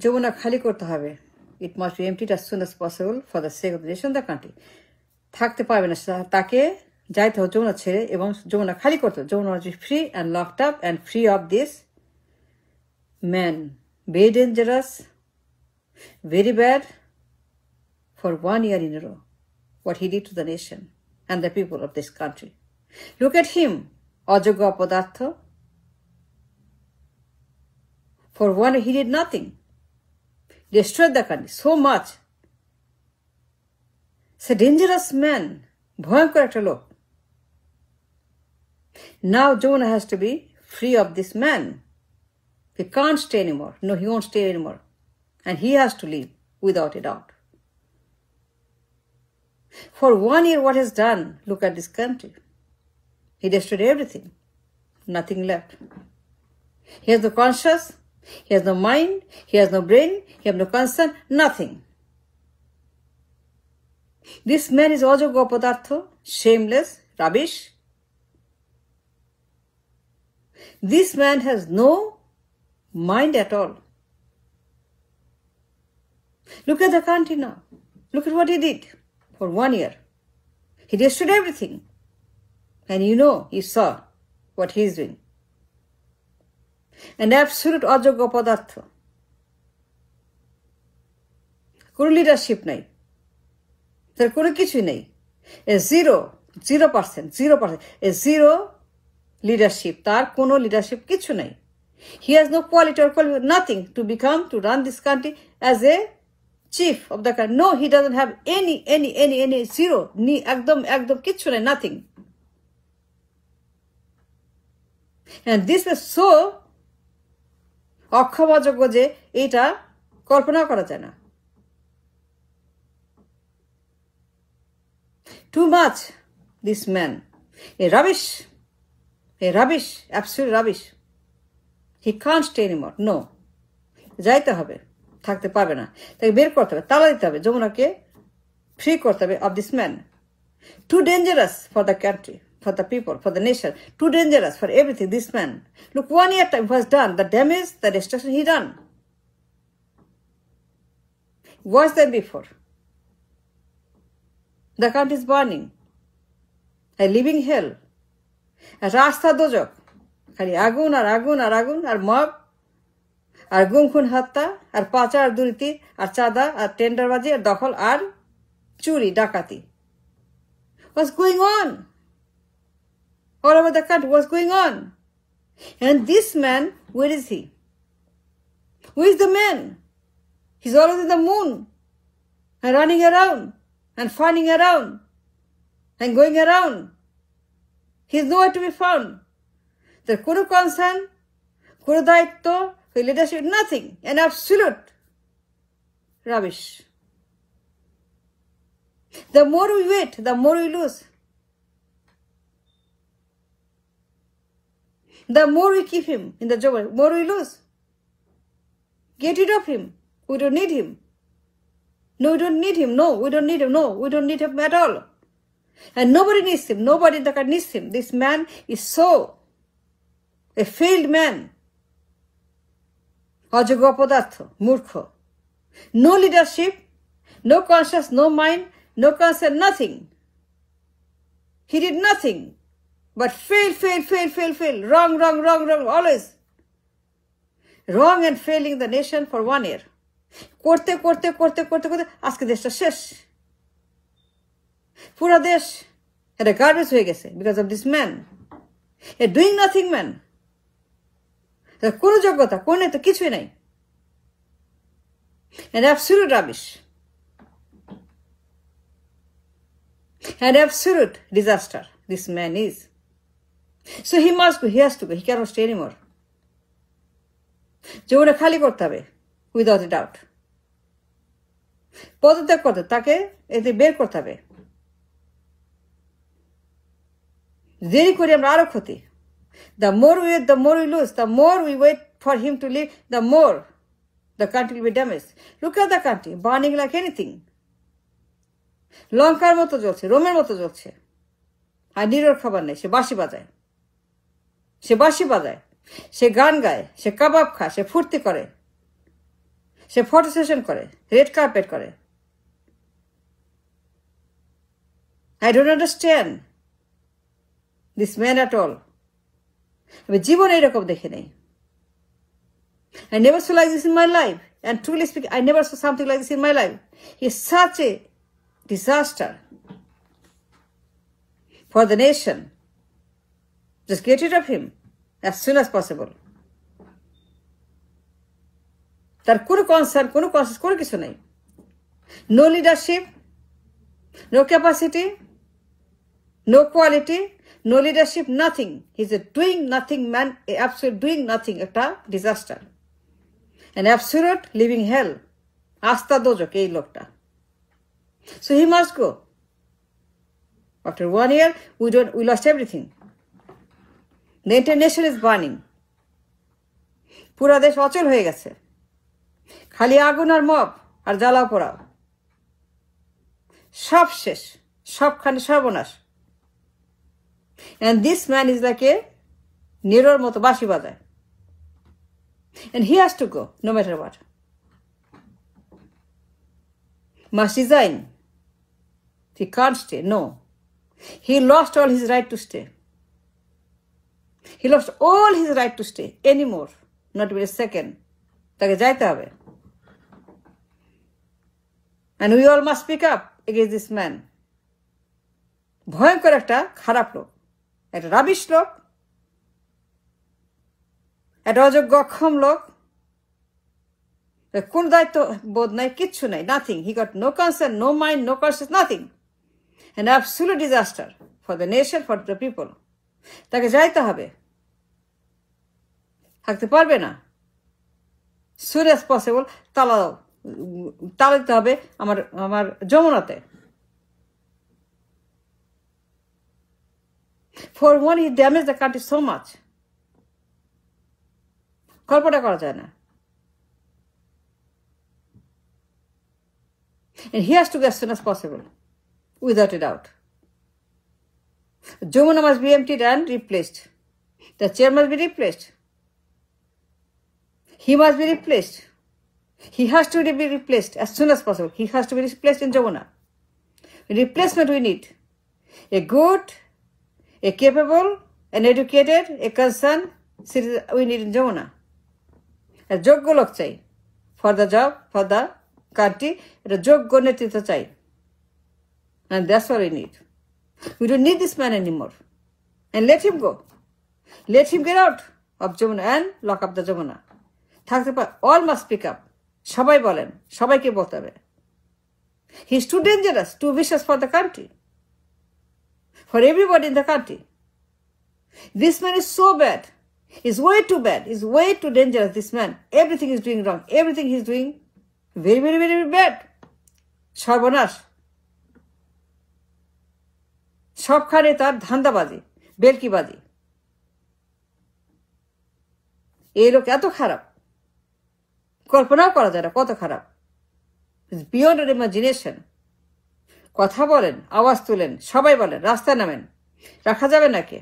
যমুনা খালি করতে হবে। It must be emptied as soon as possible for the sake of the nation the country. থাকতে পারবে না, তাকে যাইতে হবে যমুনা ছেড়ে এবং যমুনা খালি করতে হবে। Jamuna must be free and locked up and free of this man, very dangerous, very bad, for 1 year in a row, what he did to the nation and the people of this country. Look at him, অযোগ্য অপদার্থ. For 1 year he did nothing. Destroyed the country so much. He's a dangerous man, ভয়ঙ্কর একটা লোক. Now Jonah has to be free of this man. He can't stay anymore. No, he won't stay anymore. And he has to leave without a doubt. For 1 year, what has done? Look at this country. He destroyed everything. Nothing left. He has no conscience. He has no mind. He has no brain. He has no concern. Nothing. This man is অযোগ্য অপদার্থ, shameless, rubbish. This man has no mind at all. Look at the country now. Look at what he did for 1 year. He destroyed everything. And you saw what he is doing. An absolute অযোগ্য পদার্থ. কোনো leadership নাই, তার কোনো কিছুই নেই. A 0% a zero leadership. তার কোনো লিডারশিপ কিছু নাই. He has no quality or nothing to run this country as a chief of the country. No, he doesn't have any zero. একদম কিচ্ছু নাই, nothing. And this was so অক্ষম অযোগ্য যে এটা কল্পনা করা যায় না. Too much, this man. A rubbish, absolute rubbish. He can't stay anymore. No. যাইতে হবে, থাকতে পারবে না, তাকে বের করতে হবে, তালা দিতে হবে, যমুনাকে ফ্রি করতে হবে of this man. Too dangerous for the country, for the people, for the nation. Too dangerous for everything, this man. Look, 1 year time was done. The damage, the destruction he done. Worse than before. The country is burning. A living hell. A রাস্তা দোজক. খালি আগুন আর আগুন আর আগুন আর mob আর গুম খুন হত্যা আর পাচার আর দুর্নীতি আর চাঁদা আর টেন্ডারবাজি আর দখল আর চুরি ডাকাতি. What's going on? All over the country, what's going on? And this man, where is he? Who is the man? He's always in the moon and running around and finding around and going around. He's nowhere to be found. There's কোনো concern, কোনো দায়িত্ব, leadership, nothing. An absolute rubbish. The more we wait, the more we lose. The more we keep him in the job, the more we lose. Get rid of him. We don't need him. No, we don't need him. No, we don't need him. No, we don't need him at all. And nobody needs him. Nobody in the country needs him. This man is so a failed man. অযোগ্য অপদার্থ, মূর্খ. No leadership, no conscience, no mind, no concern, nothing. He did nothing but fail. Wrong, always. Wrong and failing the nation for 1 year. করতে আজকে দেশটা শেষ. পুরো দেশ একটা গার্বেজ হয়ে গেছে because of this man. A doing nothing man. কোনো যোগ্যতা, কোনো তো কিছুই নাই. An absolute rubbish. An absolute disaster this man is. So he must go, he has to go, he cannot stay anymore. Jamuna খালি করতে হবে without a doubt. পদত্যাগ করতে, তাকে এতে বের করতে হবে. দেরি করে আমরা আরো ক্ষতি. The more we wait, the more we lose. The more we wait for him to leave, the more the country will be damaged. Look at the country, burning like anything. লঙ্কার মতো জ্বলছে, রোমের মতো জ্বলছে. আর নিরোর খাবার নেই, সে বাঁশি বাজায়, সে গান গায়, সে কাবাব খায়, সে ফুর্তি করে, সে ফটো সেশন করে, রেড কার্পেট করে। I don't understand this man at all. আমি জীবনে এরকম দেখি নাই। I never saw like this in my life. And truly speaking, I never saw something like this in my life. He's such a disaster for the nation. Just get rid of him as soon as possible. তার কোনো concern, কোনো concern, কোনো কিছু নেই। No leadership, no capacity, no quality, no leadership, nothing. He's a doing nothing man, absolute doing nothing, একটা disaster. An absolute living hell. আস্থা দোজক এই লোকটা। So he must go. After 1 year, we lost everything. The entire nation is burning. পুরা দেশ অচল হয়ে গেছে। খালি আগুন আর মব আর জ্বালাও পোড়াও। সব শেষ, সবখানে সর্বনাশ। And this man is like a Neroর মতো বাঁশি বাজায়। And he has to go, no matter what. Must resign. He can't stay, no. He lost all his right to stay. He lost all his right to stay anymore, not even a second. তাকে যাইতে হবে। And we all must speak up against this man. ভয়ঙ্কর একটা খারাপ লোক, একটা rubbish লোক, একটা অযোগ্য অক্ষম লোক, কোন দায়িত্ব বোধ নাই, কিচ্ছু নাই, nothing. He got no concern, no mind, no conscious, nothing. An absolute disaster for the nation, for the people. তাকে যাইতে হবে, থাকতে পারবে না। সুন অ্যাজ পসিবল তালা দিতে হবে আমার যমুনাতে। For one, he damaged the country so much. কল্পনা করা যায় না। And he has to go as soon as possible, without a doubt. Jamuna must be emptied and replaced. The chair must be replaced. He must be replaced. He has to be replaced as soon as possible. He has to be replaced in Jamuna. Replacement we need. A good, a capable, an educated, a concerned citizen we need in Jamuna. A যোগ্য লোক চাই for the job, for the country. এটা যোগ্য নেতৃত্ব চাই। And that's what we need. We don't need this man anymore. And let him go. Let him get out of Jamuna and lock up the Jamuna. থাকতে পারে, all must speak up. সবাই বলেন, সবাইকে বলতে হবে। He is too dangerous, too vicious for the country, for everybody in the country. This man is so bad. He's way too bad. He's way too dangerous, this man. Everything is doing wrong. Everything he's doing very, very, very, very bad. সর্বনাশ। সবখানে তার ধান্দাবাজি, বেলকিবাজি। এই লোক এত খারাপ, কল্পনাও করা যায় না কত খারাপ। Beyond imagination. কথা বলেন, আওয়াজ তুলেন, সবাই বলেন, রাস্তায় নামেন, রাখা যাবে নাকি?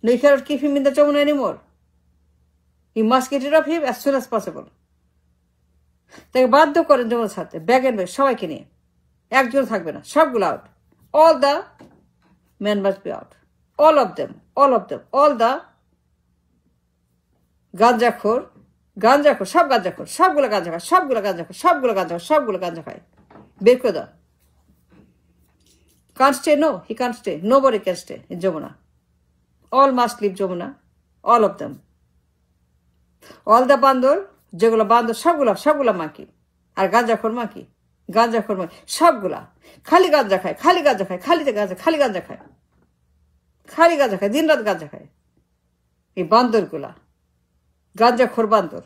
No, you cannot keep him in the Jamuna anymore. You must get rid of him as soon as possible. তাকে বাধ্য করেন যমুনা ছাড়তে, ব্যাগ এন্ড ব্যাগ সবাইকে নিয়ে। একজন থাকবে না, সবগুলো out. All the men must be out. All of them, all of them, all the গাঞ্জাখোর, সব গাঞ্জাখোর, সবগুলো গাঞ্জা খায়, সবগুলো গাঞ্জা খায়, বের করে দাও। Can't stay, no, he can't stay. Nobody can stay in Jamuna. All must leave Jamuna, all of them. All the বান্দর, যেগুলো বান্দর, সবগুলা মাকি, আর গাঞ্জাখোর মাকি, সবগুলা খালি গাঞ্জা খায়, খালি গাঞ্জা খায়, দিন রাত গাঞ্জা খায়। এই বান্দরগুলা, গাঞ্জাখোর বান্দর,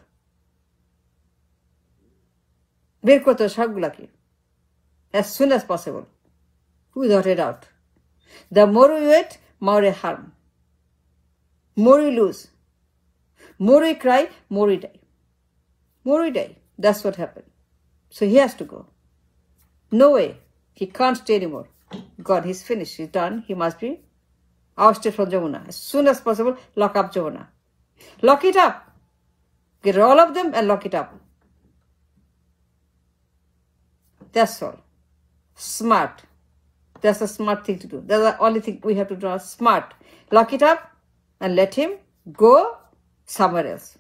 বের করতে হবে সবগুলাকে as soon as possible, without a doubt. The more we wait, more we harm, more we lose, more we cry, more we die. That's what happened. So he has to go. No way. He can't stay anymore. God, he's finished. He's done. He must be ousted from Jamuna. As soon as possible, lock up Jamuna. Lock it up. Get all of them and lock it up. That's all. Smart. That's a smart thing to do. That's the only thing we have to do. Smart. Lock it up and let him go somewhere else.